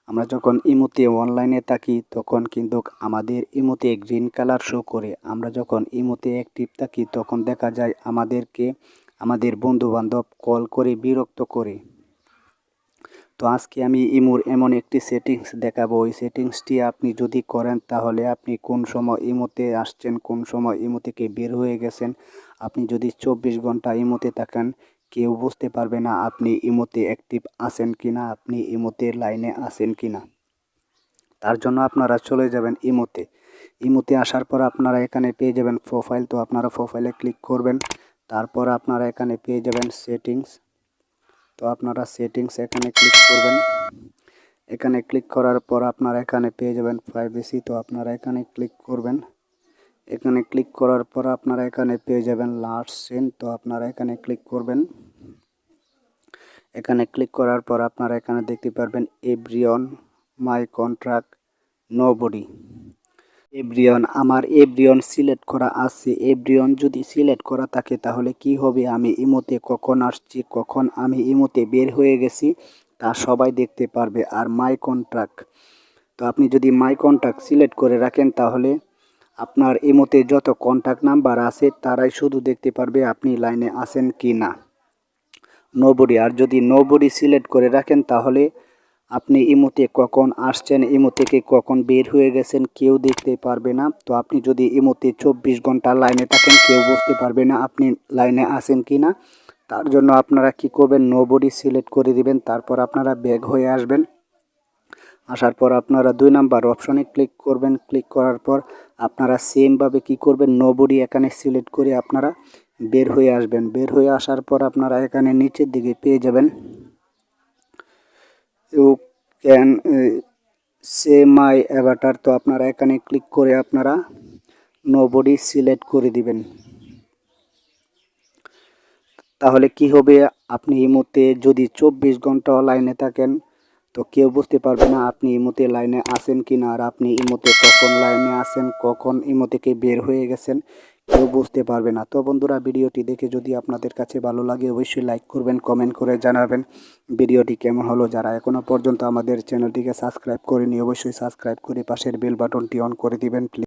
আমরা যখন ইমোতে অনলাইনে থাকি তখন কিন্তু আমাদের ইমোতে গ্রিন কালার শো করে। আমরা যখন ইমোতে অ্যাক্টিভ থাকি তখন দেখা যায় আমাদেরকে আমাদের বন্ধুবান্ধব কল করে বিরক্ত করে। তো আজকে আমি ইমোর এমন একটি সেটিংস দেখাবো। ওই সেটিংসটি আপনি যদি করেন তাহলে আপনি কোন সময় ইমোতে আসছেন, কোন সময় ইমো থেকে বের হয়ে গেছেন, আপনি যদি 24 ঘন্টা ইমোতে থাকেন কেউ বুঝতে পারবে না আপনি ইমোতে অ্যাক্টিভ আছেন কিনা, আপনি ইমোতে লাইনে আছেন কিনা। তার জন্য আপনারা চলে যাবেন ইমোতে। ইমোতে আসার পর আপনারা এখানে পেয়ে যাবেন প্রোফাইল। তো আপনারা প্রোফাইলে ক্লিক করবেন। তারপর আপনারা এখানে পেয়ে যাবেন সেটিংস। তো আপনারা সেটিংস এখানে ক্লিক করবেন। এখানে ক্লিক করার পর আপনারা এখানে পেয়ে যাবেন প্রাইভেসি। তো আপনারা এখানে ক্লিক করবেন। এখানে ক্লিক করার পর আপনারা এখানে পেয়ে যাবেন লাস্ট সিন। তো আপনারা এখানে ক্লিক করবেন। এখানে ক্লিক করার পর আপনারা এখানে দেখতে পারবেন এভরিওয়ান, মাই কন্ট্রাক্ট, নোবডি। এভরিওয়ান, আমার এভরিওয়ান সিলেক্ট করা আছে। এভরিওয়ান যদি সিলেক্ট করা থাকে তাহলে কি হবে, আমি ইমোতে কখন আসছি, কখন আমি ইমোতে বের হয়ে গেছি তা সবাই দেখতে পারবে। আর মাই কন্ট্রাক্ট, তো আপনি যদি মাই কন্ট্যাক্ট সিলেক্ট করে রাখেন তাহলে আপনার ইমোতে যত কন্ট্যাক্ট নাম্বার আছে তারাই শুধু দেখতে পারবে আপনি লাইনে আছেন কি না। নোবডি, আর যদি নোবডি সিলেক্ট করে রাখেন তাহলে আপনি ইমোতে কখন আসছেন, ইমো থেকে কখন বের হয়ে গেছেন কেউ দেখতে পারবে না। তো আপনি যদি ইমোতে 24 ঘন্টা লাইনে থাকেন কেউ বুঝতে পারবে না আপনি লাইনে আছেন কি না। তার জন্য আপনারা কি করবেন, নোবডি সিলেক্ট করে দিবেন। তারপর আপনারা ব্যাক হয়ে আসবেন। আসার পর আপনারা 2 নাম্বার অপশনে ক্লিক করবেন। ক্লিক করার পর আপনারা সেমভাবে কি করবেন, নোবডি এখানে সিলেক্ট করে আপনারা বের হয়ে আসবেন। বের হয়ে আসার পর আপনারা এখানে নিচের দিকে পেয়ে যাবেন you can say my avatar. তো আপনারা এখানে ক্লিক করে আপনারা নোবডি সিলেক্ট করে দিবেন। তাহলে কি হবে, আপনি ইমোতে যদি 24 ঘন্টা লাইনে থাকেন তো কেউ বুঝতে পারবে না আপনি ইমোতে লাইনে আছেন কি না। আর আপনি ইমোতে কখন লাইনে আছেন, কখন ইমো থেকে বের হয়ে গেছেন কেউ বুঝতে পারবে না। তো বন্ধুরা, ভিডিওটি দেখে যদি আপনাদের কাছে ভালো লাগে অবশ্যই লাইক করবেন, কমেন্ট করে জানাবেন ভিডিওটি কেমন হলো। যারা এখনও পর্যন্ত আমাদের চ্যানেলটিকে সাবস্ক্রাইব করেনি অবশ্যই সাবস্ক্রাইব করে পাশের বেল বাটনটি অন করে দিবেন প্লিজ।